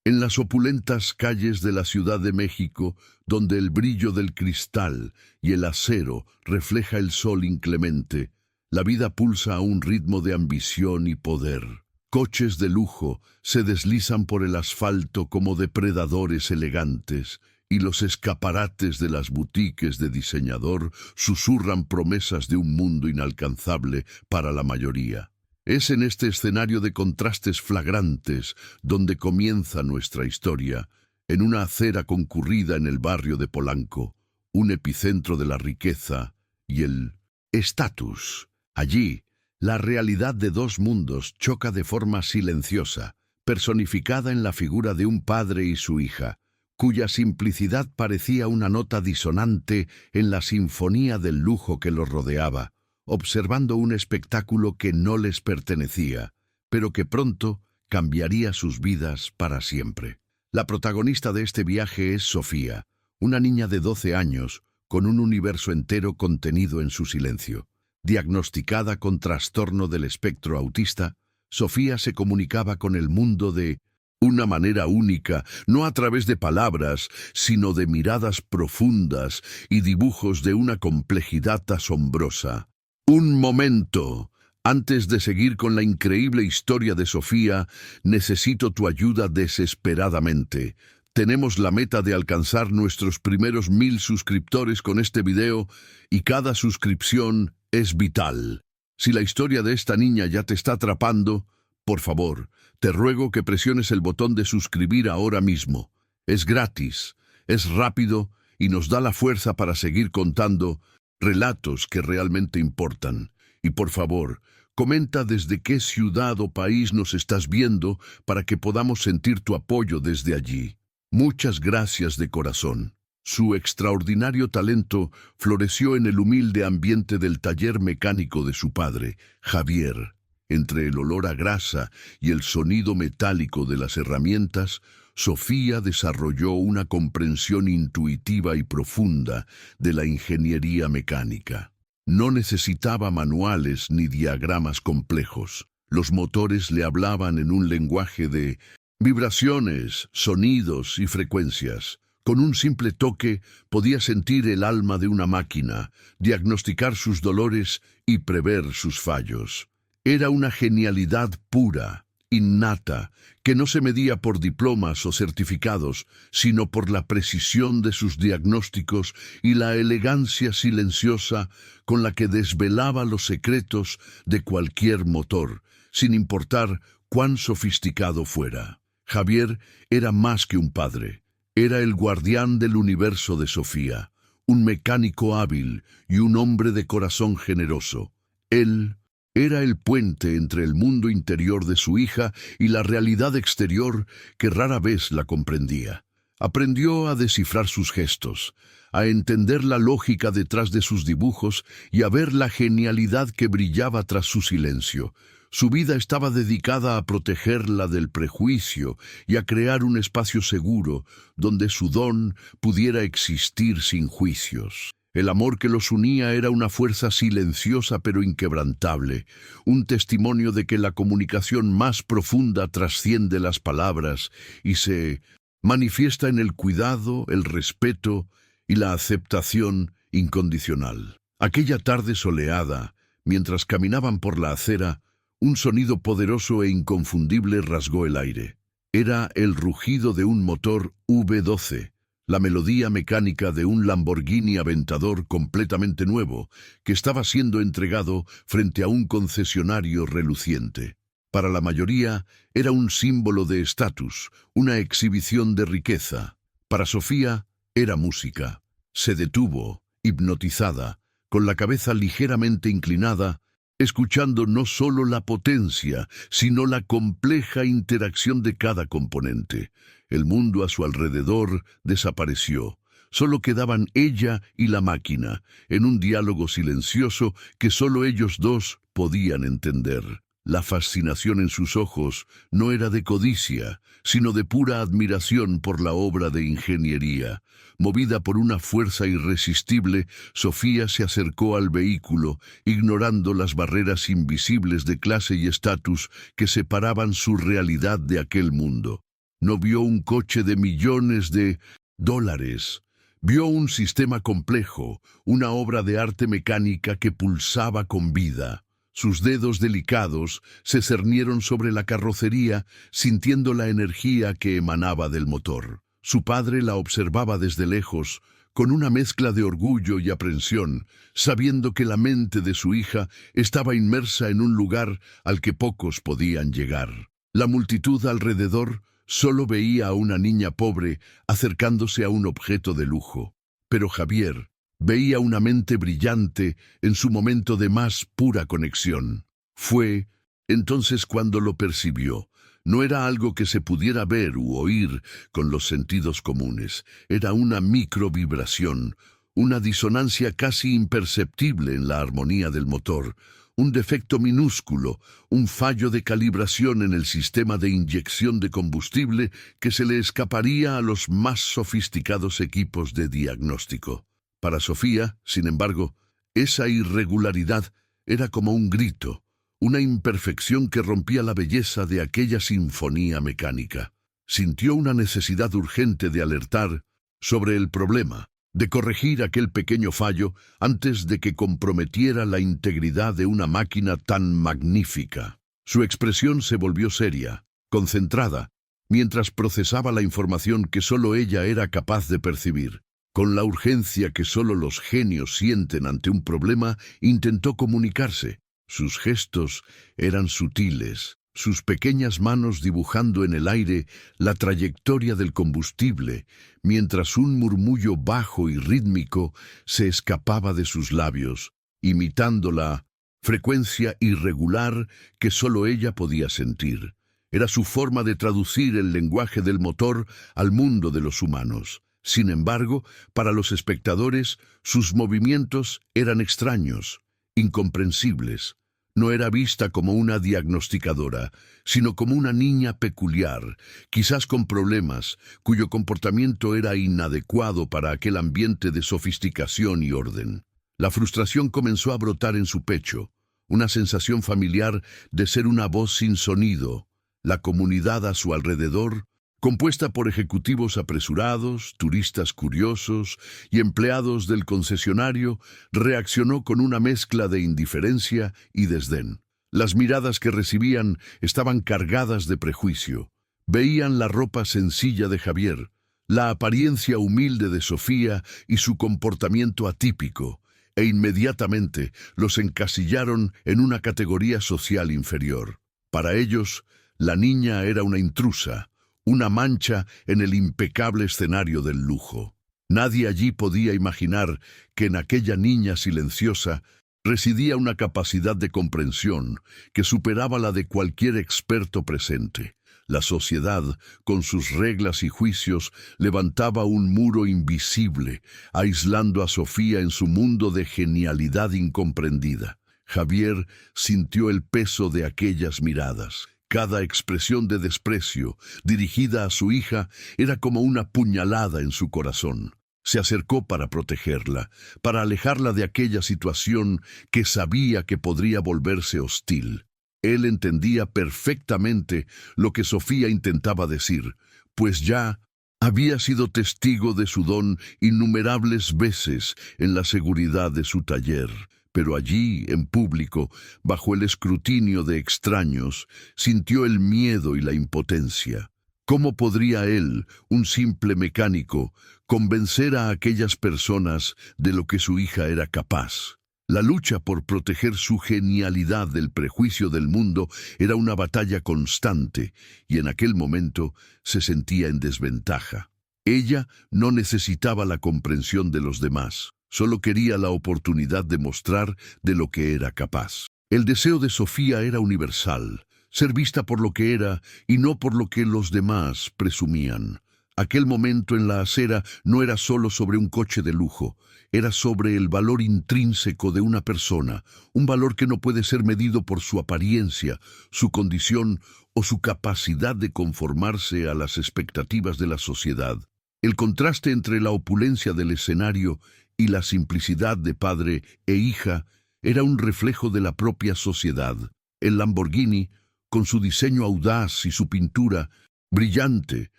En las opulentas calles de la Ciudad de México, donde el brillo del cristal y el acero refleja el sol inclemente, la vida pulsa a un ritmo de ambición y poder. Coches de lujo se deslizan por el asfalto como depredadores elegantes, y los escaparates de las boutiques de diseñador susurran promesas de un mundo inalcanzable para la mayoría. Es en este escenario de contrastes flagrantes donde comienza nuestra historia, en una acera concurrida en el barrio de Polanco, un epicentro de la riqueza y el estatus. Allí, la realidad de dos mundos choca de forma silenciosa, personificada en la figura de un padre y su hija, cuya simplicidad parecía una nota disonante en la sinfonía del lujo que los rodeaba, observando un espectáculo que no les pertenecía, pero que pronto cambiaría sus vidas para siempre. La protagonista de este viaje es Sofía, una niña de 12 años, con un universo entero contenido en su silencio. Diagnosticada con trastorno del espectro autista, Sofía se comunicaba con el mundo de una manera única, no a través de palabras, sino de miradas profundas y dibujos de una complejidad asombrosa. Un momento. Antes de seguir con la increíble historia de Sofía, necesito tu ayuda desesperadamente. Tenemos la meta de alcanzar nuestros primeros 1000 suscriptores con este video y cada suscripción es vital. Si la historia de esta niña ya te está atrapando, por favor, te ruego que presiones el botón de suscribir ahora mismo. Es gratis, es rápido y nos da la fuerza para seguir contando relatos que realmente importan. Y por favor, comenta desde qué ciudad o país nos estás viendo para que podamos sentir tu apoyo desde allí. Muchas gracias de corazón. Su extraordinario talento floreció en el humilde ambiente del taller mecánico de su padre, Javier. Entre el olor a grasa y el sonido metálico de las herramientas, Sofía desarrolló una comprensión intuitiva y profunda de la ingeniería mecánica. No necesitaba manuales ni diagramas complejos. Los motores le hablaban en un lenguaje de vibraciones, sonidos y frecuencias. Con un simple toque podía sentir el alma de una máquina, diagnosticar sus dolores y prever sus fallos. Era una genialidad pura, innata, que no se medía por diplomas o certificados, sino por la precisión de sus diagnósticos y la elegancia silenciosa con la que desvelaba los secretos de cualquier motor, sin importar cuán sofisticado fuera. Javier era más que un padre, era el guardián del universo de Sofía, un mecánico hábil y un hombre de corazón generoso. Él era el puente entre el mundo interior de su hija y la realidad exterior que rara vez la comprendía. Aprendió a descifrar sus gestos, a entender la lógica detrás de sus dibujos y a ver la genialidad que brillaba tras su silencio. Su vida estaba dedicada a protegerla del prejuicio y a crear un espacio seguro donde su don pudiera existir sin juicios. El amor que los unía era una fuerza silenciosa pero inquebrantable, un testimonio de que la comunicación más profunda trasciende las palabras y se manifiesta en el cuidado, el respeto y la aceptación incondicional. Aquella tarde soleada, mientras caminaban por la acera, un sonido poderoso e inconfundible rasgó el aire. Era el rugido de un motor V12. La melodía mecánica de un Lamborghini Aventador completamente nuevo que estaba siendo entregado frente a un concesionario reluciente. Para la mayoría era un símbolo de estatus, una exhibición de riqueza. Para Sofía era música. Se detuvo, hipnotizada, con la cabeza ligeramente inclinada, escuchando no solo la potencia, sino la compleja interacción de cada componente. El mundo a su alrededor desapareció. Solo quedaban ella y la máquina, en un diálogo silencioso que solo ellos dos podían entender. La fascinación en sus ojos no era de codicia, sino de pura admiración por la obra de ingeniería. Movida por una fuerza irresistible, Sofía se acercó al vehículo, ignorando las barreras invisibles de clase y estatus que separaban su realidad de aquel mundo. No vio un coche de millones de dólares. Vio un sistema complejo, una obra de arte mecánica que pulsaba con vida. Sus dedos delicados se cernieron sobre la carrocería, sintiendo la energía que emanaba del motor. Su padre la observaba desde lejos, con una mezcla de orgullo y aprensión, sabiendo que la mente de su hija estaba inmersa en un lugar al que pocos podían llegar. La multitud alrededor solo veía a una niña pobre acercándose a un objeto de lujo. Pero Javier veía una mente brillante en su momento de más pura conexión. Fue entonces cuando lo percibió. No era algo que se pudiera ver u oír con los sentidos comunes. Era una microvibración, una disonancia casi imperceptible en la armonía del motor, un defecto minúsculo, un fallo de calibración en el sistema de inyección de combustible que se le escaparía a los más sofisticados equipos de diagnóstico. Para Sofía, sin embargo, esa irregularidad era como un grito, una imperfección que rompía la belleza de aquella sinfonía mecánica. Sintió una necesidad urgente de alertar sobre el problema, de corregir aquel pequeño fallo antes de que comprometiera la integridad de una máquina tan magnífica. Su expresión se volvió seria, concentrada, mientras procesaba la información que solo ella era capaz de percibir. Con la urgencia que solo los genios sienten ante un problema, intentó comunicarse. Sus gestos eran sutiles, sus pequeñas manos dibujando en el aire la trayectoria del combustible, mientras un murmullo bajo y rítmico se escapaba de sus labios, imitando la frecuencia irregular que solo ella podía sentir. Era su forma de traducir el lenguaje del motor al mundo de los humanos. Sin embargo, para los espectadores, sus movimientos eran extraños, incomprensibles. No era vista como una diagnosticadora, sino como una niña peculiar, quizás con problemas, cuyo comportamiento era inadecuado para aquel ambiente de sofisticación y orden. La frustración comenzó a brotar en su pecho, una sensación familiar de ser una voz sin sonido. La comunidad a su alrededor, compuesta por ejecutivos apresurados, turistas curiosos y empleados del concesionario, reaccionó con una mezcla de indiferencia y desdén. Las miradas que recibían estaban cargadas de prejuicio. Veían la ropa sencilla de Javier, la apariencia humilde de Sofía y su comportamiento atípico, e inmediatamente los encasillaron en una categoría social inferior. Para ellos, la niña era una intrusa, una mancha en el impecable escenario del lujo. Nadie allí podía imaginar que en aquella niña silenciosa residía una capacidad de comprensión que superaba la de cualquier experto presente. La sociedad, con sus reglas y juicios, levantaba un muro invisible, aislando a Sofía en su mundo de genialidad incomprendida. Javier sintió el peso de aquellas miradas. Cada expresión de desprecio dirigida a su hija era como una puñalada en su corazón. Se acercó para protegerla, para alejarla de aquella situación que sabía que podría volverse hostil. Él entendía perfectamente lo que Sofía intentaba decir, pues ya había sido testigo de su don innumerables veces en la seguridad de su taller. Pero allí, en público, bajo el escrutinio de extraños, sintió el miedo y la impotencia. ¿Cómo podría él, un simple mecánico, convencer a aquellas personas de lo que su hija era capaz? La lucha por proteger su genialidad del prejuicio del mundo era una batalla constante, y en aquel momento se sentía en desventaja. Ella no necesitaba la comprensión de los demás. Solo quería la oportunidad de mostrar de lo que era capaz. El deseo de Sofía era universal, ser vista por lo que era y no por lo que los demás presumían. Aquel momento en la acera no era solo sobre un coche de lujo, era sobre el valor intrínseco de una persona, un valor que no puede ser medido por su apariencia, su condición o su capacidad de conformarse a las expectativas de la sociedad. El contraste entre la opulencia del escenario y la simplicidad de padre e hija era un reflejo de la propia sociedad. El Lamborghini, con su diseño audaz y su pintura, Brillante,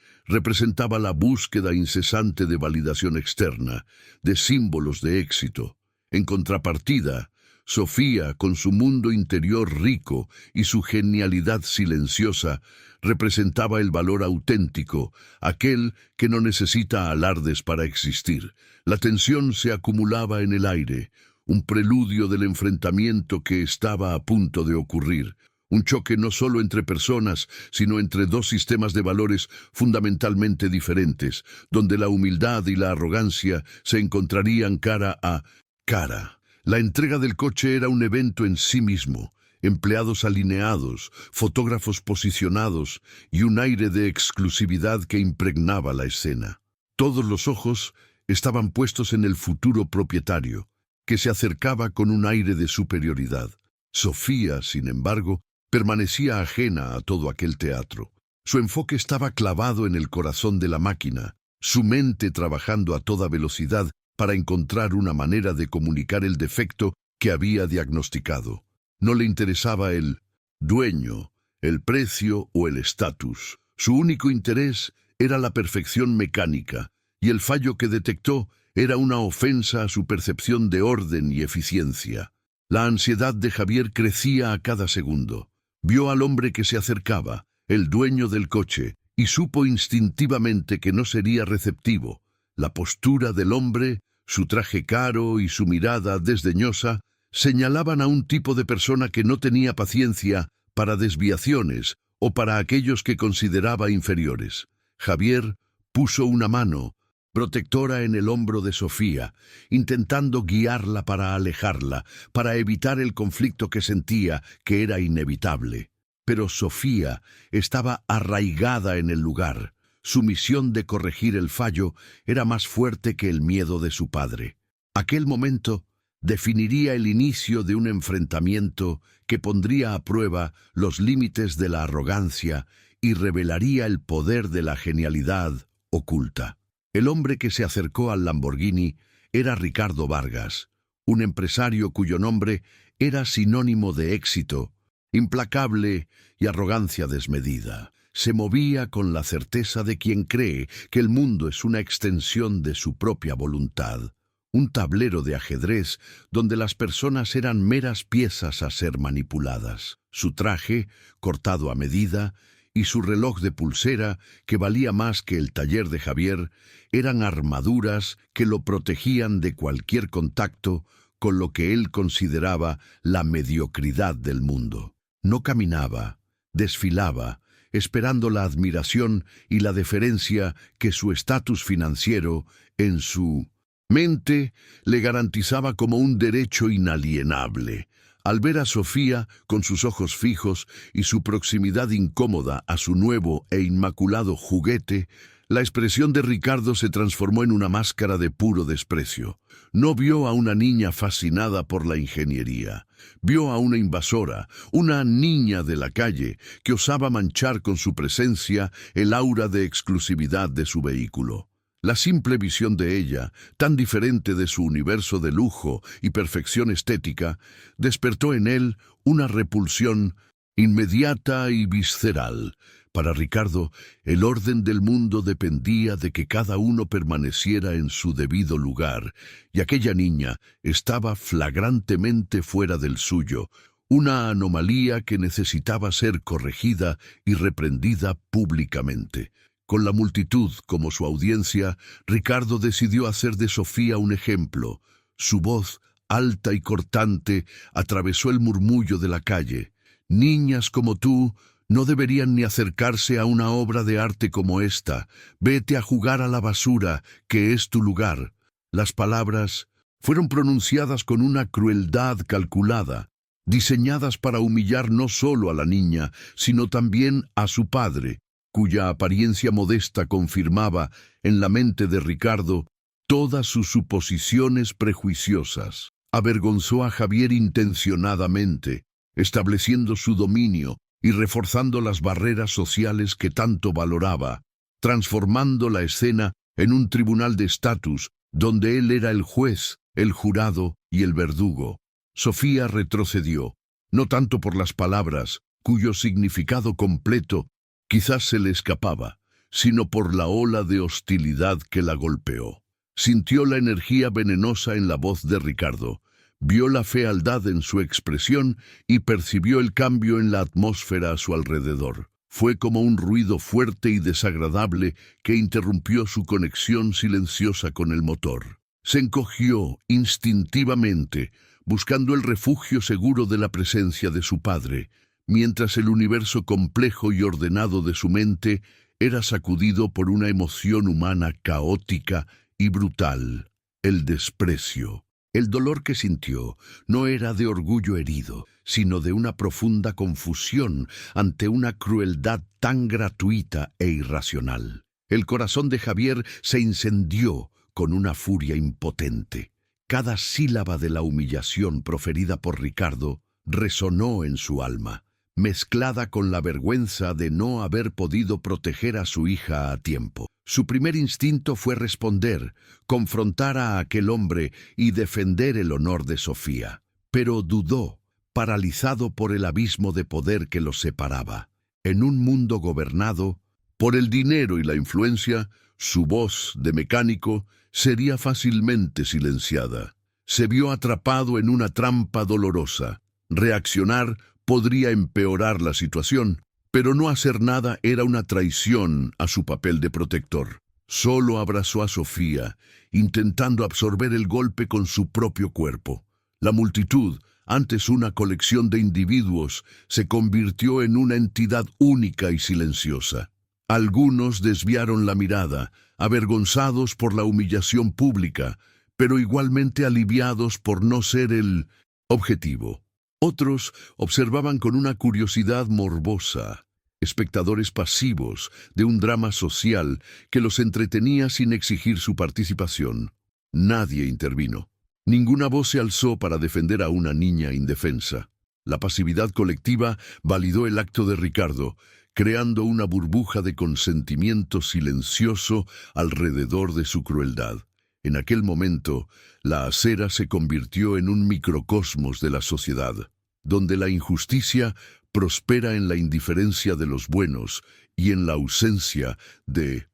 representaba la búsqueda incesante de validación externa, de símbolos de éxito. En contrapartida, Sofía, con su mundo interior rico y su genialidad silenciosa, representaba el valor auténtico, aquel que no necesita alardes para existir. La tensión se acumulaba en el aire, un preludio del enfrentamiento que estaba a punto de ocurrir. Un choque no solo entre personas, sino entre dos sistemas de valores fundamentalmente diferentes, donde la humildad y la arrogancia se encontrarían cara a cara. La entrega del coche era un evento en sí mismo, empleados alineados, fotógrafos posicionados y un aire de exclusividad que impregnaba la escena. Todos los ojos estaban puestos en el futuro propietario, que se acercaba con un aire de superioridad. Sofía, sin embargo, permanecía ajena a todo aquel teatro. Su enfoque estaba clavado en el corazón de la máquina, su mente trabajando a toda velocidad para encontrar una manera de comunicar el defecto que había diagnosticado. No le interesaba el dueño, el precio o el estatus. Su único interés era la perfección mecánica, y el fallo que detectó era una ofensa a su percepción de orden y eficiencia. La ansiedad de Javier crecía a cada segundo. Vio al hombre que se acercaba, el dueño del coche, y supo instintivamente que no sería receptivo. La postura del hombre, su traje caro y su mirada desdeñosa señalaban a un tipo de persona que no tenía paciencia para desviaciones o para aquellos que consideraba inferiores. Javier puso una mano protectora en el hombro de Sofía, intentando guiarla para alejarla, para evitar el conflicto que sentía que era inevitable. Pero Sofía estaba arraigada en el lugar. Su misión de corregir el fallo era más fuerte que el miedo de su padre. Aquel momento definiría el inicio de un enfrentamiento que pondría a prueba los límites de la arrogancia y revelaría el poder de la genialidad oculta. El hombre que se acercó al Lamborghini era Ricardo Vargas, un empresario cuyo nombre era sinónimo de éxito, implacable y arrogancia desmedida. Se movía con la certeza de quien cree que el mundo es una extensión de su propia voluntad, un tablero de ajedrez donde las personas eran meras piezas a ser manipuladas. Su traje, cortado a medida, y su reloj de pulsera, que valía más que el taller de Javier, eran armaduras que lo protegían de cualquier contacto con lo que él consideraba la mediocridad del mundo. No caminaba, desfilaba, esperando la admiración y la deferencia que su estatus financiero, en su mente, le garantizaba como un derecho inalienable. Al ver a Sofía, con sus ojos fijos y su proximidad incómoda a su nuevo e inmaculado juguete, la expresión de Ricardo se transformó en una máscara de puro desprecio. No vio a una niña fascinada por la ingeniería. Vio a una invasora, una niña de la calle, que osaba manchar con su presencia el aura de exclusividad de su vehículo. La simple visión de ella, tan diferente de su universo de lujo y perfección estética, despertó en él una repulsión inmediata y visceral. Para Ricardo, el orden del mundo dependía de que cada uno permaneciera en su debido lugar, y aquella niña estaba flagrantemente fuera del suyo, una anomalía que necesitaba ser corregida y reprendida públicamente. Con la multitud como su audiencia, Ricardo decidió hacer de Sofía un ejemplo. Su voz, alta y cortante, atravesó el murmullo de la calle. Niñas como tú no deberían ni acercarse a una obra de arte como esta. Vete a jugar a la basura, que es tu lugar. Las palabras fueron pronunciadas con una crueldad calculada, diseñadas para humillar no solo a la niña, sino también a su padre, cuya apariencia modesta confirmaba en la mente de Ricardo todas sus suposiciones prejuiciosas. Avergonzó a Javier intencionadamente, estableciendo su dominio y reforzando las barreras sociales que tanto valoraba, transformando la escena en un tribunal de estatus donde él era el juez, el jurado y el verdugo. Sofía retrocedió, no tanto por las palabras, cuyo significado completo Quizás se le escapaba, sino por la ola de hostilidad que la golpeó. Sintió la energía venenosa en la voz de Ricardo, vio la fealdad en su expresión y percibió el cambio en la atmósfera a su alrededor. Fue como un ruido fuerte y desagradable que interrumpió su conexión silenciosa con el motor. Se encogió instintivamente, buscando el refugio seguro de la presencia de su padre, mientras el universo complejo y ordenado de su mente era sacudido por una emoción humana caótica y brutal: el desprecio. El dolor que sintió no era de orgullo herido, sino de una profunda confusión ante una crueldad tan gratuita e irracional. El corazón de Javier se incendió con una furia impotente. Cada sílaba de la humillación proferida por Ricardo resonó en su alma, mezclada con la vergüenza de no haber podido proteger a su hija a tiempo. Su primer instinto fue responder, confrontar a aquel hombre y defender el honor de Sofía. Pero dudó, paralizado por el abismo de poder que los separaba. En un mundo gobernado por el dinero y la influencia, su voz de mecánico sería fácilmente silenciada. Se vio atrapado en una trampa dolorosa. Reaccionar podría empeorar la situación, pero no hacer nada era una traición a su papel de protector. Solo abrazó a Sofía, intentando absorber el golpe con su propio cuerpo. La multitud, antes una colección de individuos, se convirtió en una entidad única y silenciosa. Algunos desviaron la mirada, avergonzados por la humillación pública, pero igualmente aliviados por no ser el objetivo. Otros observaban con una curiosidad morbosa, espectadores pasivos de un drama social que los entretenía sin exigir su participación. Nadie intervino. Ninguna voz se alzó para defender a una niña indefensa. La pasividad colectiva validó el acto de Ricardo, creando una burbuja de consentimiento silencioso alrededor de su crueldad. En aquel momento, la acera se convirtió en un microcosmos de la sociedad, donde la injusticia prospera en la indiferencia de los buenos y en la ausencia de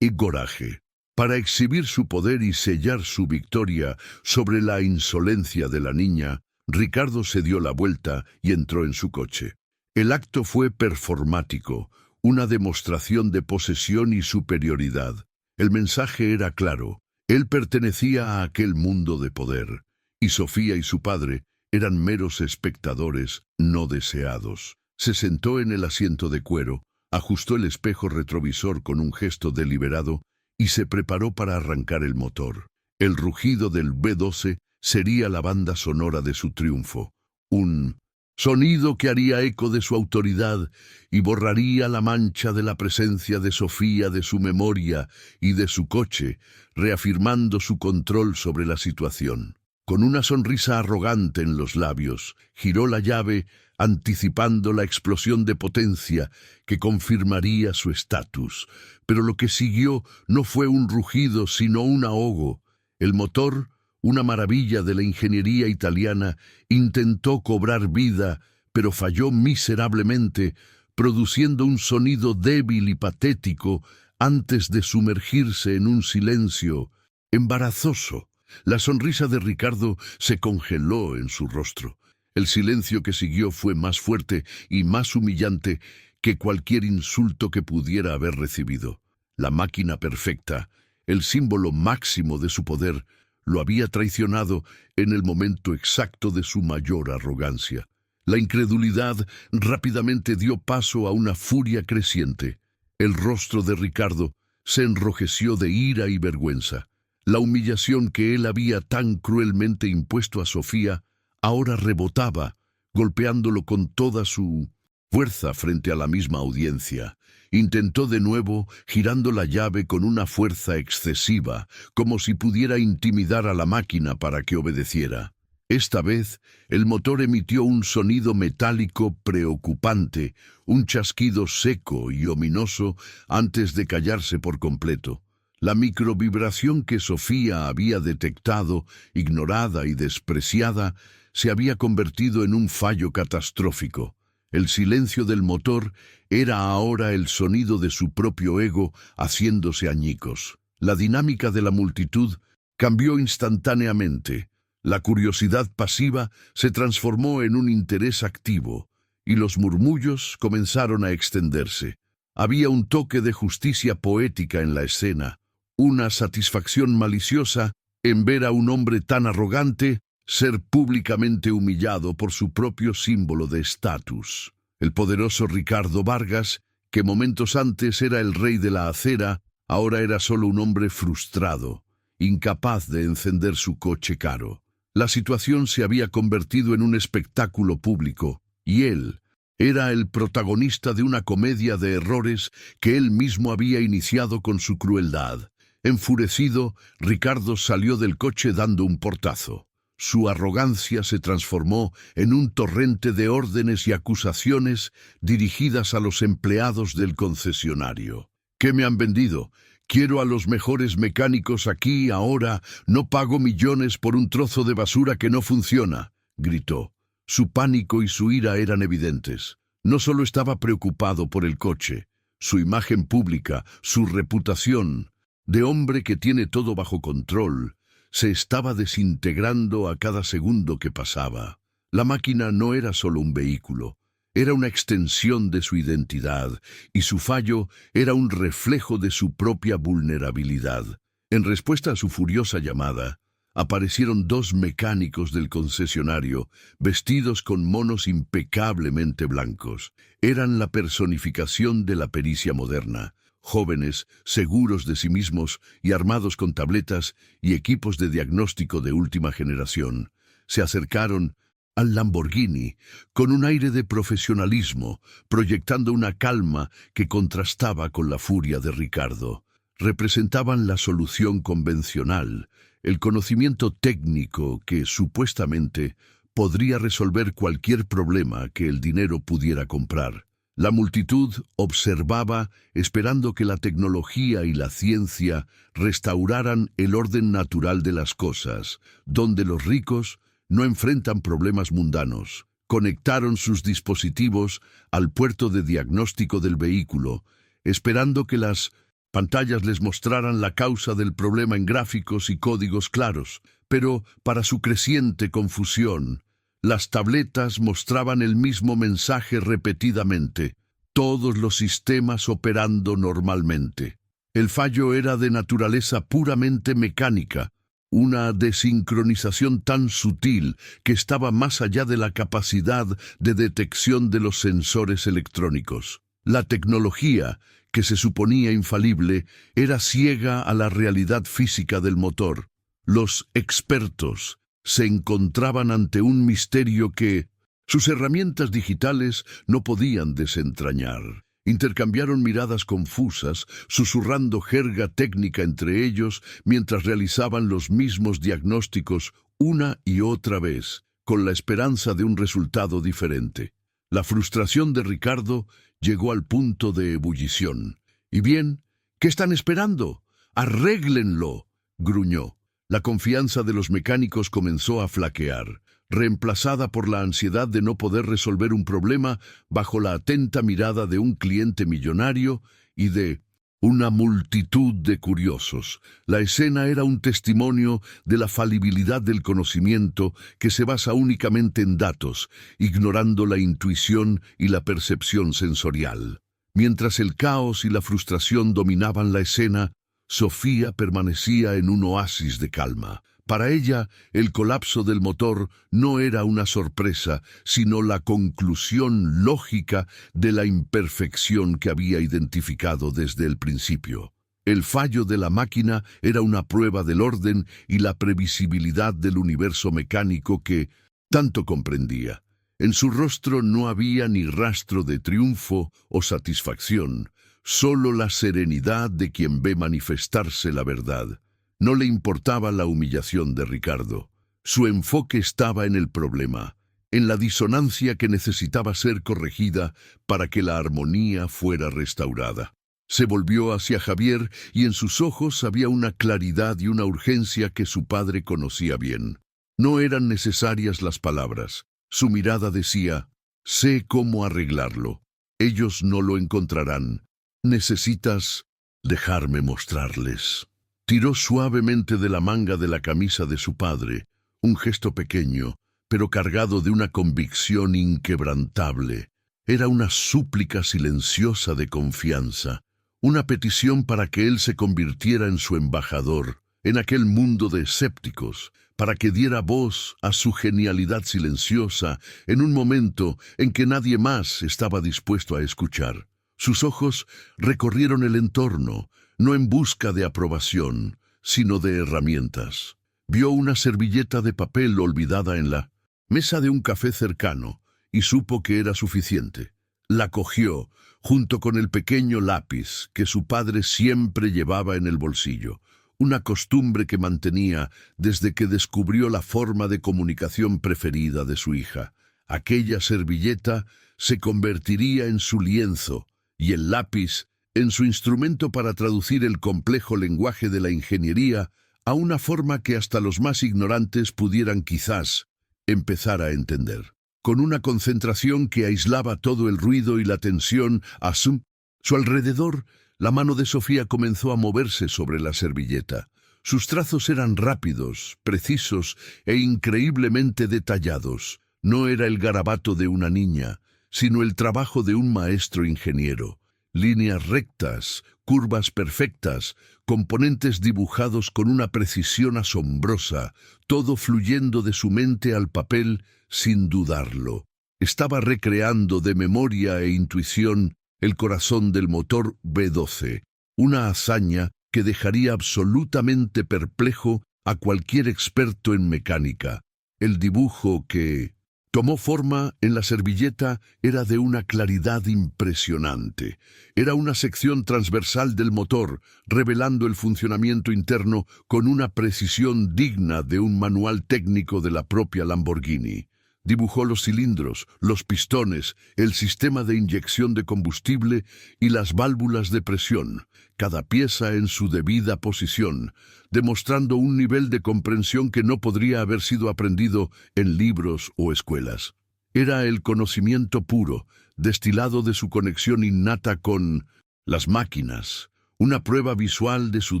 coraje. Para exhibir su poder y sellar su victoria sobre la insolencia de la niña, Ricardo se dio la vuelta y entró en su coche. El acto fue performático, una demostración de posesión y superioridad. El mensaje era claro: él pertenecía a aquel mundo de poder, y Sofía y su padre eran meros espectadores no deseados. Se sentó en el asiento de cuero, ajustó el espejo retrovisor con un gesto deliberado y se preparó para arrancar el motor. El rugido del B-12 sería la banda sonora de su triunfo, un sonido que haría eco de su autoridad y borraría la mancha de la presencia de Sofía de su memoria y de su coche, reafirmando su control sobre la situación. Con una sonrisa arrogante en los labios, giró la llave, anticipando la explosión de potencia que confirmaría su estatus. Pero lo que siguió no fue un rugido, sino un ahogo. El motor, una maravilla de la ingeniería italiana, intentó cobrar vida, pero falló miserablemente, produciendo un sonido débil y patético antes de sumergirse en un silencio embarazoso. La sonrisa de Ricardo se congeló en su rostro. El silencio que siguió fue más fuerte y más humillante que cualquier insulto que pudiera haber recibido. La máquina perfecta, el símbolo máximo de su poder, lo había traicionado en el momento exacto de su mayor arrogancia. La incredulidad rápidamente dio paso a una furia creciente. El rostro de Ricardo se enrojeció de ira y vergüenza. La humillación que él había tan cruelmente impuesto a Sofía ahora rebotaba, golpeándolo con toda su fuerza frente a la misma audiencia. Intentó de nuevo, girando la llave con una fuerza excesiva, como si pudiera intimidar a la máquina para que obedeciera. Esta vez, el motor emitió un sonido metálico preocupante, un chasquido seco y ominoso antes de callarse por completo. La microvibración que Sofía había detectado, ignorada y despreciada, se había convertido en un fallo catastrófico. El silencio del motor era ahora el sonido de su propio ego haciéndose añicos. La dinámica de la multitud cambió instantáneamente. La curiosidad pasiva se transformó en un interés activo, y los murmullos comenzaron a extenderse. Había un toque de justicia poética en la escena, una satisfacción maliciosa en ver a un hombre tan arrogante ser públicamente humillado por su propio símbolo de estatus. El poderoso Ricardo Vargas, que momentos antes era el rey de la acera, ahora era solo un hombre frustrado, incapaz de encender su coche caro. La situación se había convertido en un espectáculo público, y él era el protagonista de una comedia de errores que él mismo había iniciado con su crueldad. Enfurecido, Ricardo salió del coche dando un portazo. Su arrogancia se transformó en un torrente de órdenes y acusaciones dirigidas a los empleados del concesionario. ¿Qué me han vendido? Quiero a los mejores mecánicos aquí, ahora. No pago millones por un trozo de basura que no funciona, gritó. Su pánico y su ira eran evidentes. No solo estaba preocupado por el coche, su imagen pública, su reputación de hombre que tiene todo bajo control, se estaba desintegrando a cada segundo que pasaba. La máquina no era solo un vehículo, era una extensión de su identidad, y su fallo era un reflejo de su propia vulnerabilidad. En respuesta a su furiosa llamada, aparecieron dos mecánicos del concesionario, vestidos con monos impecablemente blancos. Eran la personificación de la pericia moderna. Jóvenes, seguros de sí mismos y armados con tabletas y equipos de diagnóstico de última generación, se acercaron al Lamborghini con un aire de profesionalismo, proyectando una calma que contrastaba con la furia de Ricardo. Representaban la solución convencional, el conocimiento técnico que, supuestamente, podría resolver cualquier problema que el dinero pudiera comprar. La multitud observaba, esperando que la tecnología y la ciencia restauraran el orden natural de las cosas, donde los ricos no enfrentan problemas mundanos. Conectaron sus dispositivos al puerto de diagnóstico del vehículo, esperando que las pantallas les mostraran la causa del problema en gráficos y códigos claros, pero, para su creciente confusión, las tabletas mostraban el mismo mensaje repetidamente, todos los sistemas operando normalmente. El fallo era de naturaleza puramente mecánica, una desincronización tan sutil que estaba más allá de la capacidad de detección de los sensores electrónicos. La tecnología, que se suponía infalible, era ciega a la realidad física del motor. Los expertos se encontraban ante un misterio que sus herramientas digitales no podían desentrañar. Intercambiaron miradas confusas, susurrando jerga técnica entre ellos mientras realizaban los mismos diagnósticos una y otra vez, con la esperanza de un resultado diferente. La frustración de Ricardo llegó al punto de ebullición. «¿Y bien? ¿Qué están esperando? ¡Arréglenlo!», gruñó. La confianza de los mecánicos comenzó a flaquear, reemplazada por la ansiedad de no poder resolver un problema bajo la atenta mirada de un cliente millonario y de una multitud de curiosos. La escena era un testimonio de la falibilidad del conocimiento que se basa únicamente en datos, ignorando la intuición y la percepción sensorial. Mientras el caos y la frustración dominaban la escena, Sofía permanecía en un oasis de calma. Para ella, el colapso del motor no era una sorpresa, sino la conclusión lógica de la imperfección que había identificado desde el principio. El fallo de la máquina era una prueba del orden y la previsibilidad del universo mecánico que tanto comprendía. En su rostro no había ni rastro de triunfo o satisfacción, solo la serenidad de quien ve manifestarse la verdad. No le importaba la humillación de Ricardo. Su enfoque estaba en el problema, en la disonancia que necesitaba ser corregida para que la armonía fuera restaurada. Se volvió hacia Javier y en sus ojos había una claridad y una urgencia que su padre conocía bien. No eran necesarias las palabras. Su mirada decía: Sé cómo arreglarlo. Ellos no lo encontrarán. Necesitas dejarme mostrarles. Tiró suavemente de la manga de la camisa de su padre, un gesto pequeño, pero cargado de una convicción inquebrantable. Era una súplica silenciosa de confianza, una petición para que él se convirtiera en su embajador, en aquel mundo de escépticos, para que diera voz a su genialidad silenciosa en un momento en que nadie más estaba dispuesto a escuchar. Sus ojos recorrieron el entorno, no en busca de aprobación, sino de herramientas. Vio una servilleta de papel olvidada en la mesa de un café cercano y supo que era suficiente. La cogió, junto con el pequeño lápiz que su padre siempre llevaba en el bolsillo, una costumbre que mantenía desde que descubrió la forma de comunicación preferida de su hija. Aquella servilleta se convertiría en su lienzo y el lápiz en su instrumento para traducir el complejo lenguaje de la ingeniería a una forma que hasta los más ignorantes pudieran quizás empezar a entender. Con una concentración que aislaba todo el ruido y la tensión a su alrededor, la mano de Sofía comenzó a moverse sobre la servilleta. Sus trazos eran rápidos, precisos e increíblemente detallados. No era el garabato de una niña, sino el trabajo de un maestro ingeniero. Líneas rectas, curvas perfectas, componentes dibujados con una precisión asombrosa, todo fluyendo de su mente al papel sin dudarlo. Estaba recreando de memoria e intuición el corazón del motor V12, una hazaña que dejaría absolutamente perplejo a cualquier experto en mecánica. El dibujo que tomó forma en la servilleta era de una claridad impresionante. Era una sección transversal del motor, revelando el funcionamiento interno con una precisión digna de un manual técnico de la propia Lamborghini. Dibujó los cilindros, los pistones, el sistema de inyección de combustible y las válvulas de presión, cada pieza en su debida posición, demostrando un nivel de comprensión que no podría haber sido aprendido en libros o escuelas. Era el conocimiento puro, destilado de su conexión innata con las máquinas, una prueba visual de su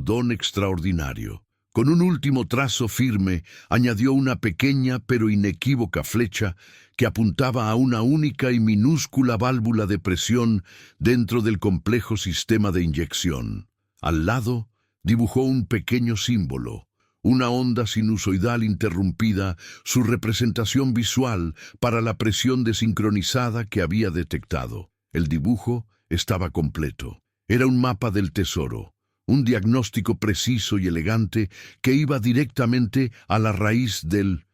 don extraordinario. Con un último trazo firme, añadió una pequeña pero inequívoca flecha que apuntaba a una única y minúscula válvula de presión dentro del complejo sistema de inyección. Al lado, dibujó un pequeño símbolo, una onda sinusoidal interrumpida, su representación visual para la presión desincronizada que había detectado. El dibujo estaba completo. Era un mapa del tesoro. Un diagnóstico preciso y elegante que iba directamente a la raíz del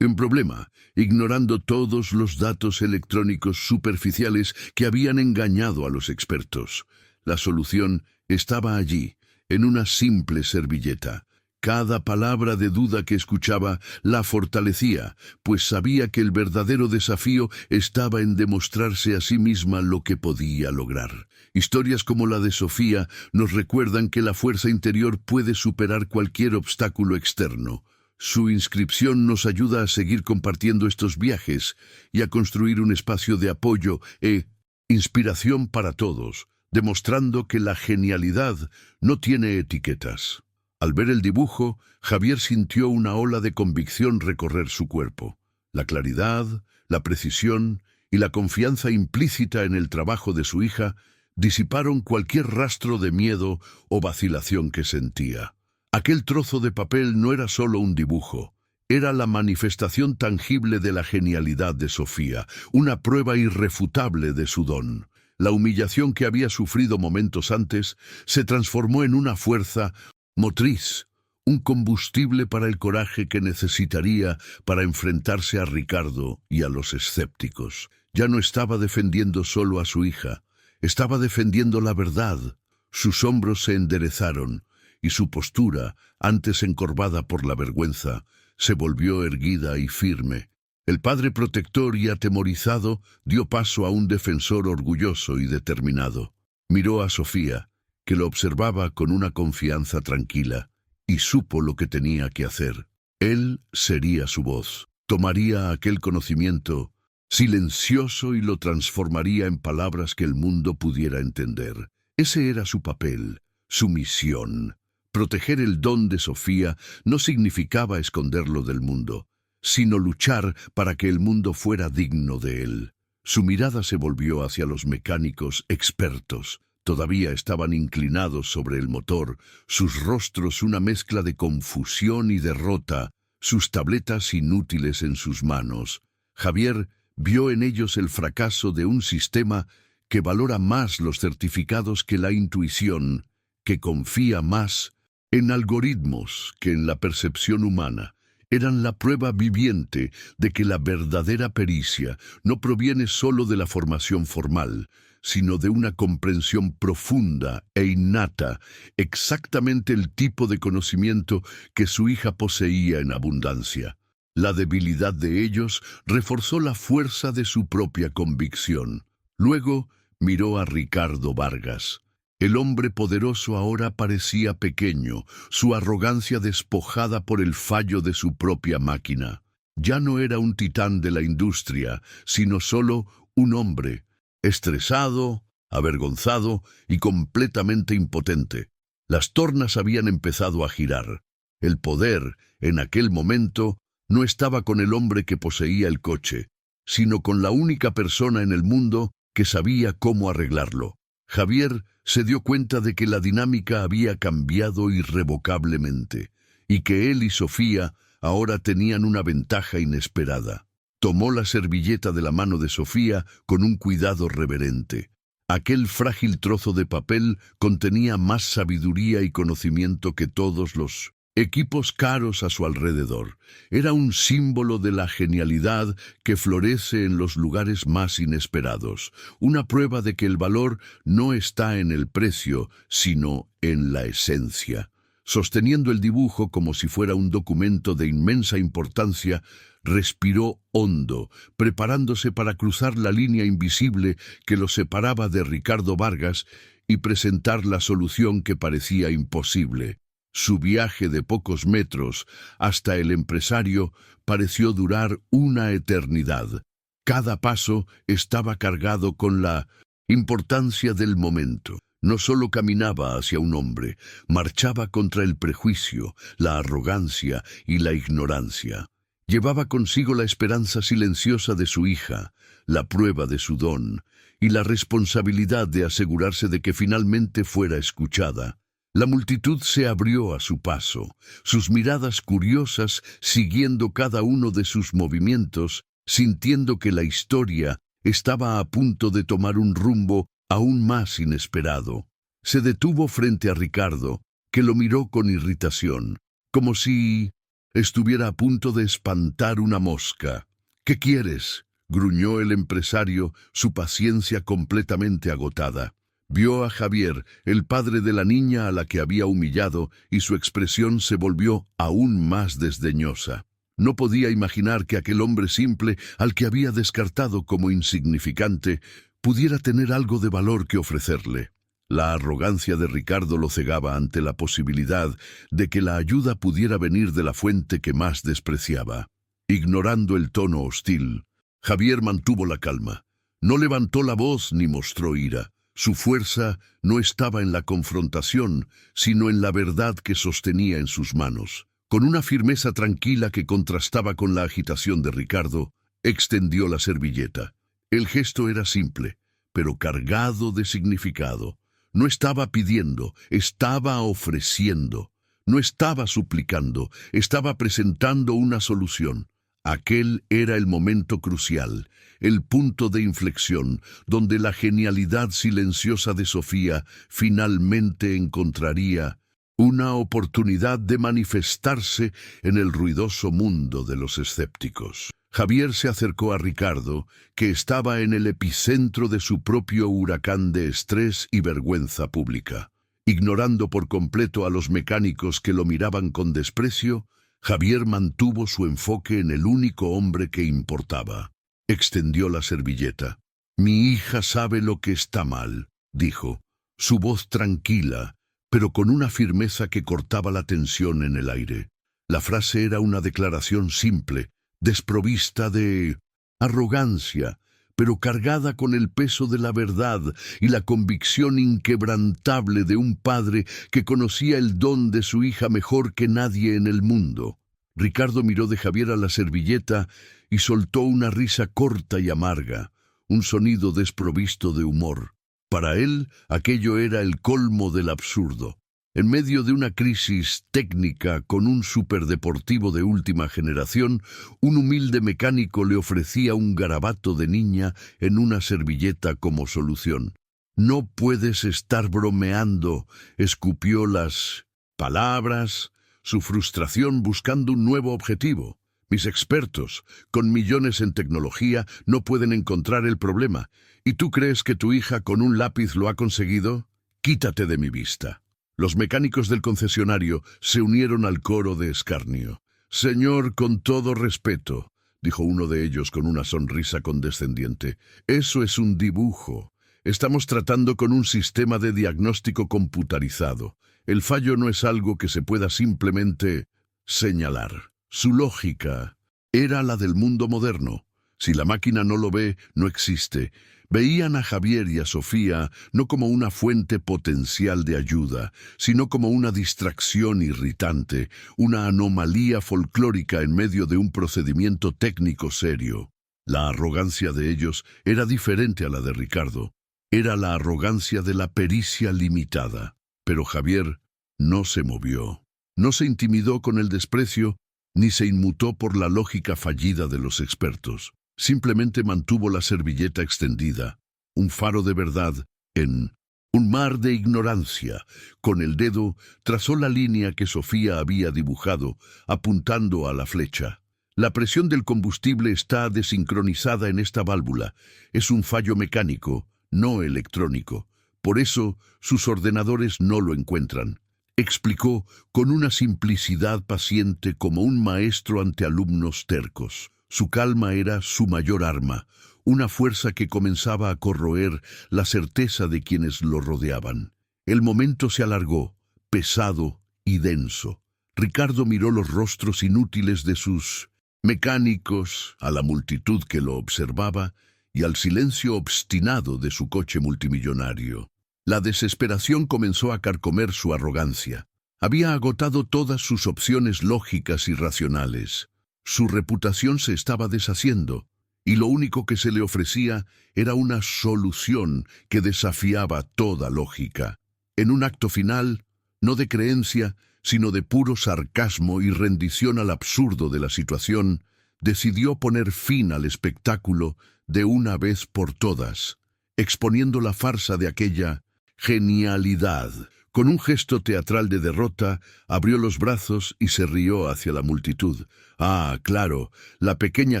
problema, ignorando todos los datos electrónicos superficiales que habían engañado a los expertos. La solución estaba allí, en una simple servilleta. Cada palabra de duda que escuchaba la fortalecía, pues sabía que el verdadero desafío estaba en demostrarse a sí misma lo que podía lograr. Historias como la de Sofía nos recuerdan que la fuerza interior puede superar cualquier obstáculo externo. Su inscripción nos ayuda a seguir compartiendo estos viajes y a construir un espacio de apoyo e inspiración para todos, demostrando que la genialidad no tiene etiquetas. Al ver el dibujo, Javier sintió una ola de convicción recorrer su cuerpo. La claridad, la precisión y la confianza implícita en el trabajo de su hija disiparon cualquier rastro de miedo o vacilación que sentía. Aquel trozo de papel no era solo un dibujo, era la manifestación tangible de la genialidad de Sofía, una prueba irrefutable de su don. La humillación que había sufrido momentos antes se transformó en una fuerza motriz, un combustible para el coraje que necesitaría para enfrentarse a Ricardo y a los escépticos. Ya no estaba defendiendo solo a su hija, estaba defendiendo la verdad. Sus hombros se enderezaron y su postura, antes encorvada por la vergüenza, se volvió erguida y firme. El padre protector y atemorizado dio paso a un defensor orgulloso y determinado. Miró a Sofía, que lo observaba con una confianza tranquila, y supo lo que tenía que hacer. Él sería su voz, tomaría aquel conocimiento silencioso, y lo transformaría en palabras que el mundo pudiera entender. Ese era su papel, su misión. Proteger el don de Sofía no significaba esconderlo del mundo, sino luchar para que el mundo fuera digno de él. Su mirada se volvió hacia los mecánicos expertos. Todavía estaban inclinados sobre el motor, sus rostros una mezcla de confusión y derrota, sus tabletas inútiles en sus manos. Javier vio en ellos el fracaso de un sistema que valora más los certificados que la intuición, que confía más en algoritmos que en la percepción humana. Eran la prueba viviente de que la verdadera pericia no proviene solo de la formación formal, sino de una comprensión profunda e innata, exactamente el tipo de conocimiento que su hija poseía en abundancia. La debilidad de ellos reforzó la fuerza de su propia convicción. Luego miró a Ricardo Vargas. El hombre poderoso ahora parecía pequeño, su arrogancia despojada por el fallo de su propia máquina. Ya no era un titán de la industria, sino solo un hombre, estresado, avergonzado y completamente impotente. Las tornas habían empezado a girar. El poder, en aquel momento, no estaba con el hombre que poseía el coche, sino con la única persona en el mundo que sabía cómo arreglarlo. Javier se dio cuenta de que la dinámica había cambiado irrevocablemente, y que él y Sofía ahora tenían una ventaja inesperada. Tomó la servilleta de la mano de Sofía con un cuidado reverente. Aquel frágil trozo de papel contenía más sabiduría y conocimiento que todos los equipos caros a su alrededor. Era un símbolo de la genialidad que florece en los lugares más inesperados, una prueba de que el valor no está en el precio, sino en la esencia. Sosteniendo el dibujo como si fuera un documento de inmensa importancia, respiró hondo, preparándose para cruzar la línea invisible que lo separaba de Ricardo Vargas y presentar la solución que parecía imposible. Su viaje de pocos metros hasta el empresario pareció durar una eternidad. Cada paso estaba cargado con la importancia del momento. No solo caminaba hacia un hombre, marchaba contra el prejuicio, la arrogancia y la ignorancia. Llevaba consigo la esperanza silenciosa de su hija, la prueba de su don, y la responsabilidad de asegurarse de que finalmente fuera escuchada. La multitud se abrió a su paso, sus miradas curiosas siguiendo cada uno de sus movimientos, sintiendo que la historia estaba a punto de tomar un rumbo aún más inesperado. Se detuvo frente a Ricardo, que lo miró con irritación, como si estuviera a punto de espantar una mosca. «¿Qué quieres?», gruñó el empresario, su paciencia completamente agotada. Vio a Javier, el padre de la niña a la que había humillado, y su expresión se volvió aún más desdeñosa. No podía imaginar que aquel hombre simple, al que había descartado como insignificante, pudiera tener algo de valor que ofrecerle. La arrogancia de Ricardo lo cegaba ante la posibilidad de que la ayuda pudiera venir de la fuente que más despreciaba. Ignorando el tono hostil, Javier mantuvo la calma. No levantó la voz ni mostró ira. Su fuerza no estaba en la confrontación, sino en la verdad que sostenía en sus manos. Con una firmeza tranquila que contrastaba con la agitación de Ricardo, extendió la servilleta. El gesto era simple, pero cargado de significado. No estaba pidiendo, estaba ofreciendo. No estaba suplicando, estaba presentando una solución. Aquel era el momento crucial, el punto de inflexión, donde la genialidad silenciosa de Sofía finalmente encontraría una oportunidad de manifestarse en el ruidoso mundo de los escépticos. Javier se acercó a Ricardo, que estaba en el epicentro de su propio huracán de estrés y vergüenza pública. Ignorando por completo a los mecánicos que lo miraban con desprecio, Javier mantuvo su enfoque en el único hombre que importaba. Extendió la servilleta. «Mi hija sabe lo que está mal», dijo, su voz tranquila, pero con una firmeza que cortaba la tensión en el aire. La frase era una declaración simple, desprovista de arrogancia, pero cargada con el peso de la verdad y la convicción inquebrantable de un padre que conocía el don de su hija mejor que nadie en el mundo. Ricardo miró de Javier a la servilleta y soltó una risa corta y amarga, un sonido desprovisto de humor. Para él, aquello era el colmo del absurdo. En medio de una crisis técnica con un superdeportivo de última generación, un humilde mecánico le ofrecía un garabato de niña en una servilleta como solución. «No puedes estar bromeando», escupió las palabras, su frustración buscando un nuevo objetivo. «Mis expertos, con millones en tecnología, no pueden encontrar el problema. ¿Y tú crees que tu hija con un lápiz lo ha conseguido? Quítate de mi vista». Los mecánicos del concesionario se unieron al coro de escarnio. «Señor, con todo respeto», dijo uno de ellos con una sonrisa condescendiente, «eso es un dibujo. Estamos tratando con un sistema de diagnóstico computarizado. El fallo no es algo que se pueda simplemente señalar». Su lógica era la del mundo moderno. Si la máquina no lo ve, no existe. Veían a Javier y a Sofía no como una fuente potencial de ayuda, sino como una distracción irritante, una anomalía folclórica en medio de un procedimiento técnico serio. La arrogancia de ellos era diferente a la de Ricardo. Era la arrogancia de la pericia limitada. Pero Javier no se movió. No se intimidó con el desprecio, ni se inmutó por la lógica fallida de los expertos. Simplemente mantuvo la servilleta extendida, un faro de verdad, en un mar de ignorancia. Con el dedo trazó la línea que Sofía había dibujado, apuntando a la flecha. La presión del combustible está desincronizada en esta válvula. Es un fallo mecánico, no electrónico. Por eso sus ordenadores no lo encuentran. Explicó con una simplicidad paciente como un maestro ante alumnos tercos. Su calma era su mayor arma, una fuerza que comenzaba a corroer la certeza de quienes lo rodeaban. El momento se alargó, pesado y denso. Ricardo miró los rostros inútiles de sus mecánicos, a la multitud que lo observaba y al silencio obstinado de su coche multimillonario. La desesperación comenzó a carcomer su arrogancia. Había agotado todas sus opciones lógicas y racionales. Su reputación se estaba deshaciendo, y lo único que se le ofrecía era una solución que desafiaba toda lógica. En un acto final, no de creencia, sino de puro sarcasmo y rendición al absurdo de la situación, decidió poner fin al espectáculo de una vez por todas, exponiendo la farsa de aquella genialidad. Con un gesto teatral de derrota, abrió los brazos y se rió hacia la multitud. «Ah, claro, la pequeña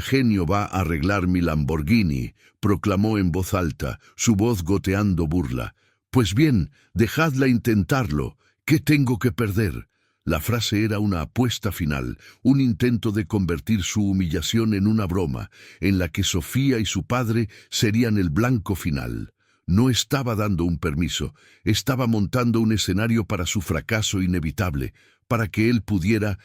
genio va a arreglar mi Lamborghini», proclamó en voz alta, su voz goteando burla. «Pues bien, dejadla intentarlo. ¿Qué tengo que perder?». La frase era una apuesta final, un intento de convertir su humillación en una broma, en la que Sofía y su padre serían el blanco final. No estaba dando un permiso, estaba montando un escenario para su fracaso inevitable, para que él pudiera,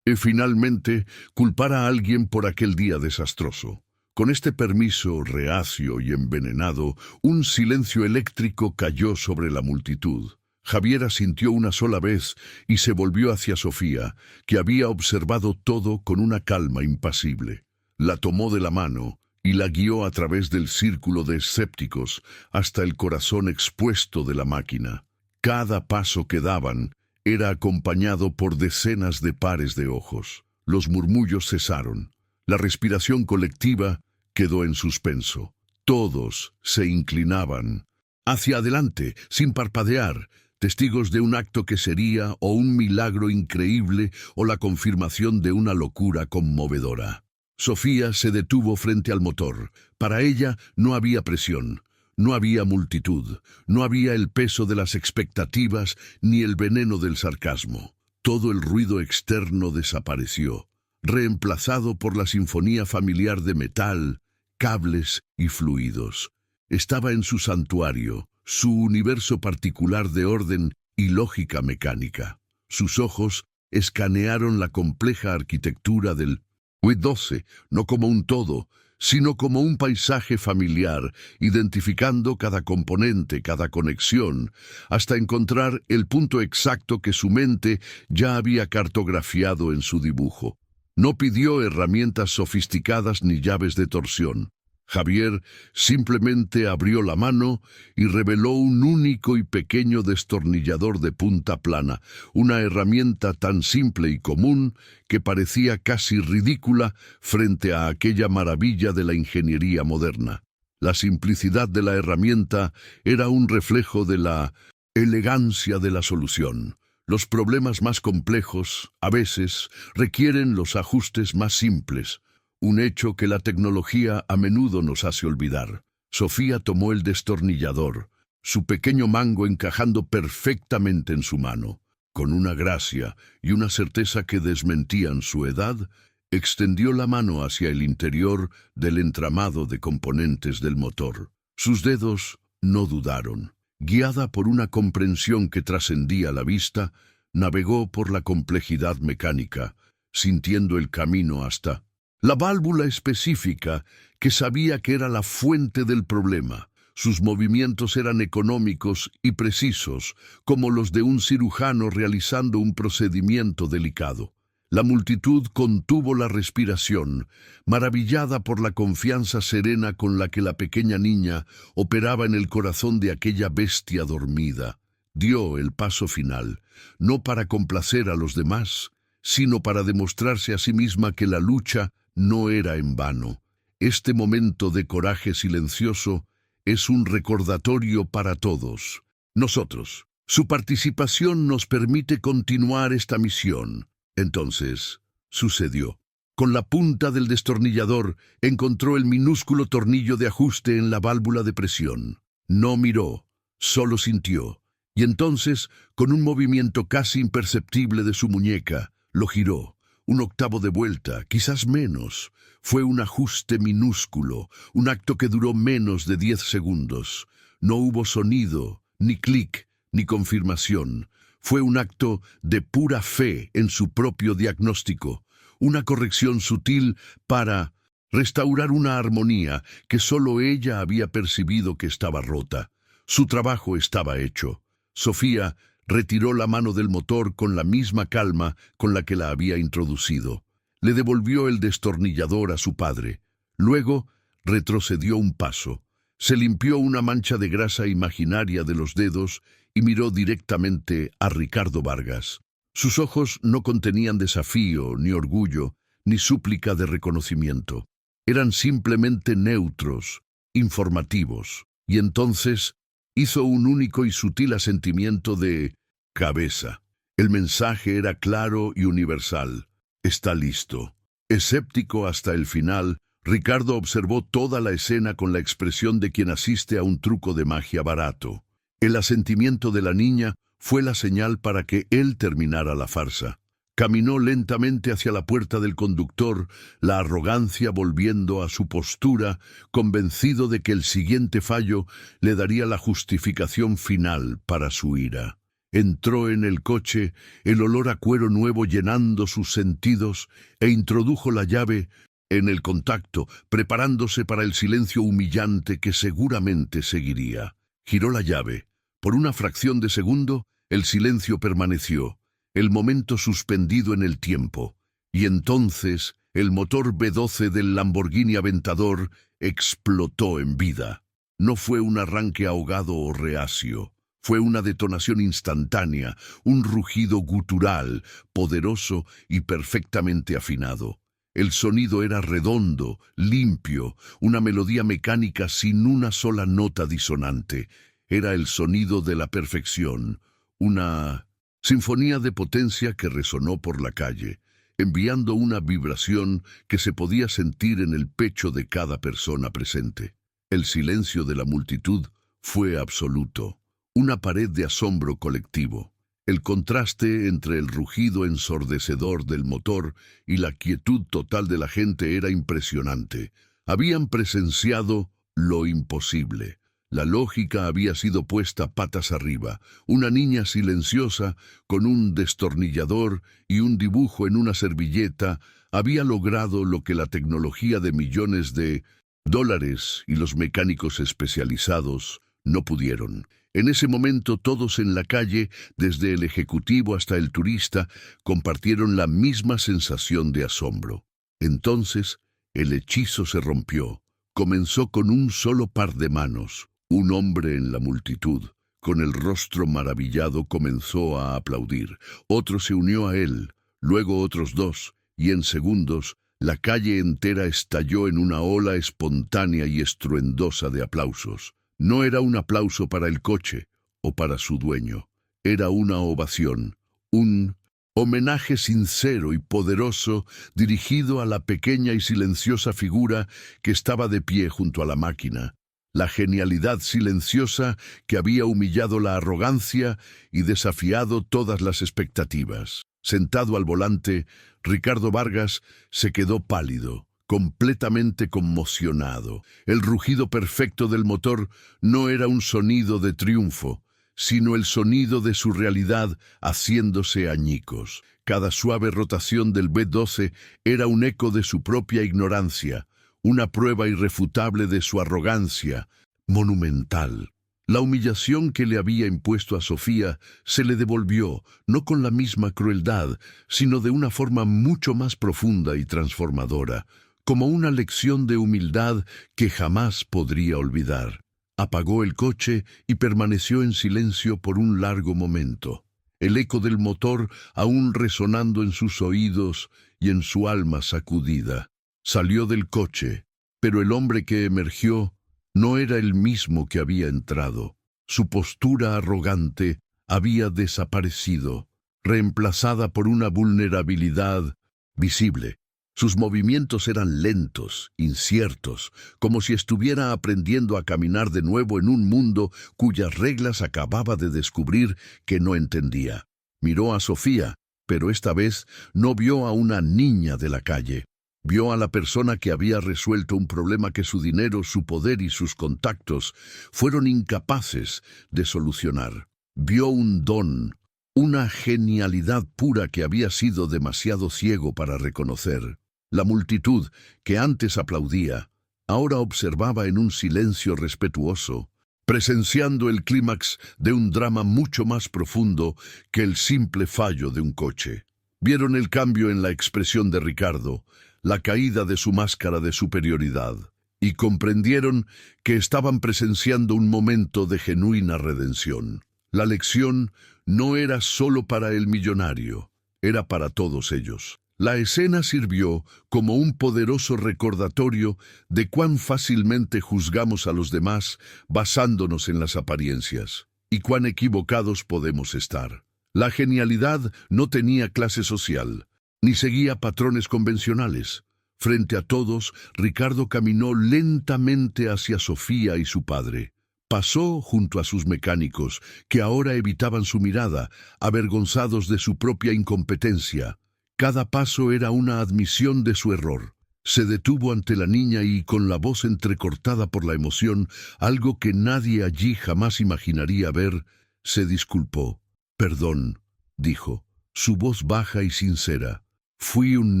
finalmente, culpar a alguien por aquel día desastroso. Con este permiso reacio y envenenado, un silencio eléctrico cayó sobre la multitud. Javier asintió una sola vez y se volvió hacia Sofía, que había observado todo con una calma impasible. La tomó de la mano y la guió a través del círculo de escépticos hasta el corazón expuesto de la máquina. Cada paso que daban era acompañado por decenas de pares de ojos. Los murmullos cesaron. La respiración colectiva quedó en suspenso. Todos se inclinaban hacia adelante, sin parpadear, testigos de un acto que sería o un milagro increíble o la confirmación de una locura conmovedora. Sofía se detuvo frente al motor. Para ella no había presión, no había multitud, no había el peso de las expectativas ni el veneno del sarcasmo. Todo el ruido externo desapareció, reemplazado por la sinfonía familiar de metal, cables y fluidos. Estaba en su santuario, su universo particular de orden y lógica mecánica. Sus ojos escanearon la compleja arquitectura del Wi-12, no como un todo, sino como un paisaje familiar, identificando cada componente, cada conexión, hasta encontrar el punto exacto que su mente ya había cartografiado en su dibujo. No pidió herramientas sofisticadas ni llaves de torsión. Javier simplemente abrió la mano y reveló un único y pequeño destornillador de punta plana, una herramienta tan simple y común que parecía casi ridícula frente a aquella maravilla de la ingeniería moderna. La simplicidad de la herramienta era un reflejo de la elegancia de la solución. Los problemas más complejos, a veces, requieren los ajustes más simples, un hecho que la tecnología a menudo nos hace olvidar. Sofía tomó el destornillador, su pequeño mango encajando perfectamente en su mano. Con una gracia y una certeza que desmentían su edad, extendió la mano hacia el interior del entramado de componentes del motor. Sus dedos no dudaron. Guiada por una comprensión que trascendía la vista, navegó por la complejidad mecánica, sintiendo el camino hasta la válvula específica que sabía que era la fuente del problema. Sus movimientos eran económicos y precisos, como los de un cirujano realizando un procedimiento delicado. La multitud contuvo la respiración, maravillada por la confianza serena con la que la pequeña niña operaba en el corazón de aquella bestia dormida. Dio el paso final, no para complacer a los demás, sino para demostrarse a sí misma que la lucha no era en vano. Este momento de coraje silencioso es un recordatorio para todos. Nosotros. Su participación nos permite continuar esta misión. Entonces, sucedió. Con la punta del destornillador encontró el minúsculo tornillo de ajuste en la válvula de presión. No miró, solo sintió. Y entonces, con un movimiento casi imperceptible de su muñeca, lo giró. Un octavo de vuelta, quizás menos. Fue un ajuste minúsculo, un acto que duró menos de 10 segundos. No hubo sonido, ni clic, ni confirmación. Fue un acto de pura fe en su propio diagnóstico, una corrección sutil para restaurar una armonía que solo ella había percibido que estaba rota. Su trabajo estaba hecho. Sofía retiró la mano del motor con la misma calma con la que la había introducido. Le devolvió el destornillador a su padre. Luego retrocedió un paso. Se limpió una mancha de grasa imaginaria de los dedos y miró directamente a Ricardo Vargas. Sus ojos no contenían desafío, ni orgullo, ni súplica de reconocimiento. Eran simplemente neutros, informativos. Y entonces hizo un único y sutil asentimiento de cabeza. El mensaje era claro y universal. Está listo. Escéptico hasta el final, Ricardo observó toda la escena con la expresión de quien asiste a un truco de magia barato. El asentimiento de la niña fue la señal para que él terminara la farsa. Caminó lentamente hacia la puerta del conductor, la arrogancia volviendo a su postura, convencido de que el siguiente fallo le daría la justificación final para su ira. Entró en el coche, el olor a cuero nuevo llenando sus sentidos, e introdujo la llave en el contacto, preparándose para el silencio humillante que seguramente seguiría. Giró la llave. Por una fracción de segundo, el silencio permaneció, el momento suspendido en el tiempo, y entonces el motor V12 del Lamborghini Aventador explotó en vida. No fue un arranque ahogado o reacio, fue una detonación instantánea, un rugido gutural, poderoso y perfectamente afinado. El sonido era redondo, limpio, una melodía mecánica sin una sola nota disonante. Era el sonido de la perfección, una sinfonía de potencia que resonó por la calle, enviando una vibración que se podía sentir en el pecho de cada persona presente. El silencio de la multitud fue absoluto, una pared de asombro colectivo. El contraste entre el rugido ensordecedor del motor y la quietud total de la gente era impresionante. Habían presenciado lo imposible. La lógica había sido puesta patas arriba. Una niña silenciosa, con un destornillador y un dibujo en una servilleta, había logrado lo que la tecnología de millones de dólares y los mecánicos especializados no pudieron. En ese momento todos en la calle, desde el ejecutivo hasta el turista, compartieron la misma sensación de asombro. Entonces, el hechizo se rompió. Comenzó con un solo par de manos. Un hombre en la multitud, con el rostro maravillado, comenzó a aplaudir. Otro se unió a él, luego otros dos, y en segundos, la calle entera estalló en una ola espontánea y estruendosa de aplausos. No era un aplauso para el coche o para su dueño. Era una ovación, un homenaje sincero y poderoso dirigido a la pequeña y silenciosa figura que estaba de pie junto a la máquina. La genialidad silenciosa que había humillado la arrogancia y desafiado todas las expectativas. Sentado al volante, Ricardo Vargas se quedó pálido, completamente conmocionado. El rugido perfecto del motor no era un sonido de triunfo, sino el sonido de su realidad haciéndose añicos. Cada suave rotación del B-12 era un eco de su propia ignorancia, una prueba irrefutable de su arrogancia, monumental. La humillación que le había impuesto a Sofía se le devolvió, no con la misma crueldad, sino de una forma mucho más profunda y transformadora, como una lección de humildad que jamás podría olvidar. Apagó el coche y permaneció en silencio por un largo momento, el eco del motor aún resonando en sus oídos y en su alma sacudida. Salió del coche, pero el hombre que emergió no era el mismo que había entrado. Su postura arrogante había desaparecido, reemplazada por una vulnerabilidad visible. Sus movimientos eran lentos, inciertos, como si estuviera aprendiendo a caminar de nuevo en un mundo cuyas reglas acababa de descubrir que no entendía. Miró a Sofía, pero esta vez no vio a una niña de la calle. Vio a la persona que había resuelto un problema que su dinero, su poder y sus contactos fueron incapaces de solucionar. Vio un don, una genialidad pura que había sido demasiado ciego para reconocer. La multitud, que antes aplaudía, ahora observaba en un silencio respetuoso, presenciando el clímax de un drama mucho más profundo que el simple fallo de un coche. Vieron el cambio en la expresión de Ricardo, la caída de su máscara de superioridad, y comprendieron que estaban presenciando un momento de genuina redención. La lección no era solo para el millonario, era para todos ellos. La escena sirvió como un poderoso recordatorio de cuán fácilmente juzgamos a los demás basándonos en las apariencias, y cuán equivocados podemos estar. La genialidad no tenía clase social, ni seguía patrones convencionales. Frente a todos, Ricardo caminó lentamente hacia Sofía y su padre. Pasó junto a sus mecánicos, que ahora evitaban su mirada, avergonzados de su propia incompetencia. Cada paso era una admisión de su error. Se detuvo ante la niña y, con la voz entrecortada por la emoción, algo que nadie allí jamás imaginaría ver, se disculpó. «Perdón», dijo, su voz baja y sincera. «Fui un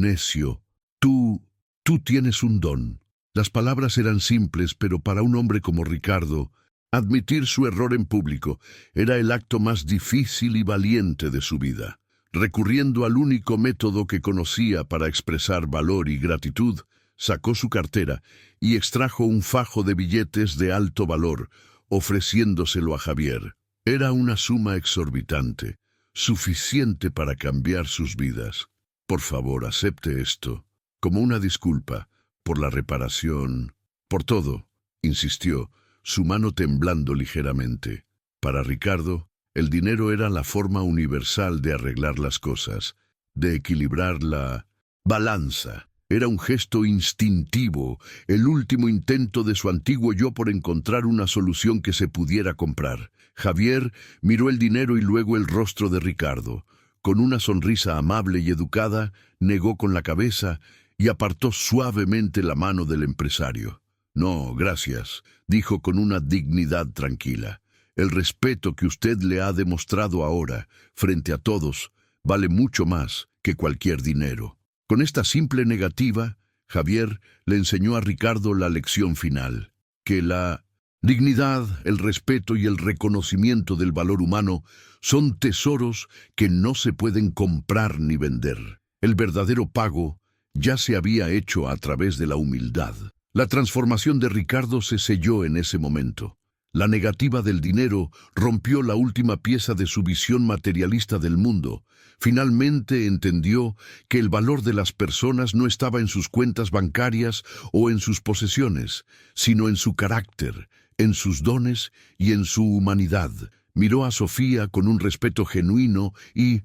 necio. Tú tienes un don». Las palabras eran simples, pero para un hombre como Ricardo, admitir su error en público era el acto más difícil y valiente de su vida. Recurriendo al único método que conocía para expresar valor y gratitud, sacó su cartera y extrajo un fajo de billetes de alto valor, ofreciéndoselo a Javier. Era una suma exorbitante, suficiente para cambiar sus vidas. «Por favor, acepte esto, como una disculpa, por la reparación, por todo», insistió, su mano temblando ligeramente. Para Ricardo, el dinero era la forma universal de arreglar las cosas, de equilibrar la balanza. Era un gesto instintivo, el último intento de su antiguo yo por encontrar una solución que se pudiera comprar. Javier miró el dinero y luego el rostro de Ricardo. Con una sonrisa amable y educada, negó con la cabeza y apartó suavemente la mano del empresario. No, gracias, dijo con una dignidad tranquila. El respeto que usted le ha demostrado ahora, frente a todos, vale mucho más que cualquier dinero. Con esta simple negativa, Javier le enseñó a Ricardo la lección final, que la dignidad, el respeto y el reconocimiento del valor humano son tesoros que no se pueden comprar ni vender. El verdadero pago ya se había hecho a través de la humildad. La transformación de Ricardo se selló en ese momento. La negativa del dinero rompió la última pieza de su visión materialista del mundo. Finalmente entendió que el valor de las personas no estaba en sus cuentas bancarias o en sus posesiones, sino en su carácter, en sus dones y en su humanidad. Miró a Sofía con un respeto genuino y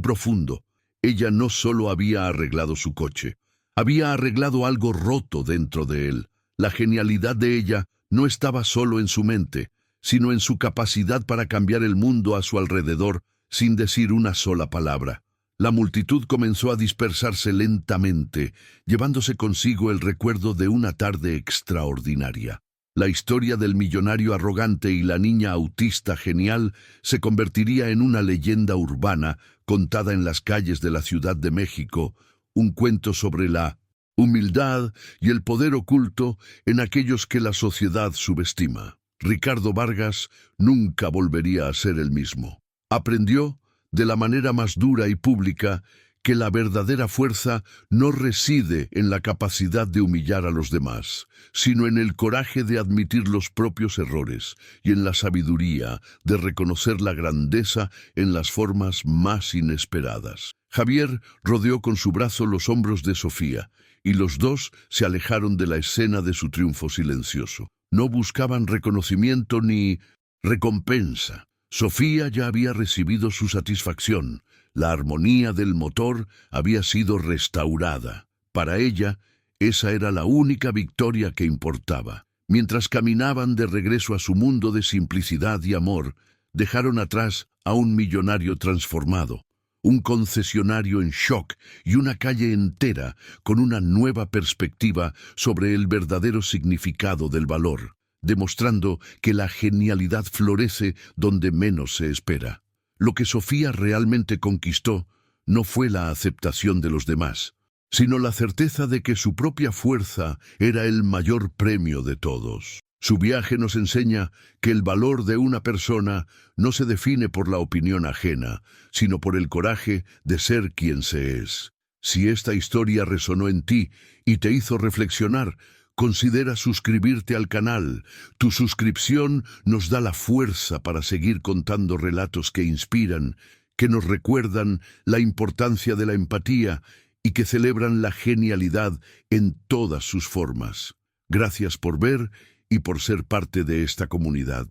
profundo. Ella no solo había arreglado su coche, había arreglado algo roto dentro de él. La genialidad de ella no estaba solo en su mente, sino en su capacidad para cambiar el mundo a su alrededor sin decir una sola palabra. La multitud comenzó a dispersarse lentamente, llevándose consigo el recuerdo de una tarde extraordinaria. La historia del millonario arrogante y la niña autista genial se convertiría en una leyenda urbana contada en las calles de la Ciudad de México, un cuento sobre la humildad y el poder oculto en aquellos que la sociedad subestima. Ricardo Vargas nunca volvería a ser el mismo. Aprendió, de la manera más dura y pública, que la verdadera fuerza no reside en la capacidad de humillar a los demás, sino en el coraje de admitir los propios errores y en la sabiduría de reconocer la grandeza en las formas más inesperadas. Javier rodeó con su brazo los hombros de Sofía, y los dos se alejaron de la escena de su triunfo silencioso. No buscaban reconocimiento ni recompensa. Sofía ya había recibido su satisfacción. La armonía del motor había sido restaurada. Para ella, esa era la única victoria que importaba. Mientras caminaban de regreso a su mundo de simplicidad y amor, dejaron atrás a un millonario transformado, un concesionario en shock y una calle entera con una nueva perspectiva sobre el verdadero significado del valor, demostrando que la genialidad florece donde menos se espera. Lo que Sofía realmente conquistó no fue la aceptación de los demás, sino la certeza de que su propia fuerza era el mayor premio de todos. Su viaje nos enseña que el valor de una persona no se define por la opinión ajena, sino por el coraje de ser quien se es. Si esta historia resonó en ti y te hizo reflexionar, considera suscribirte al canal. Tu suscripción nos da la fuerza para seguir contando relatos que inspiran, que nos recuerdan la importancia de la empatía y que celebran la genialidad en todas sus formas. Gracias por ver y por ser parte de esta comunidad.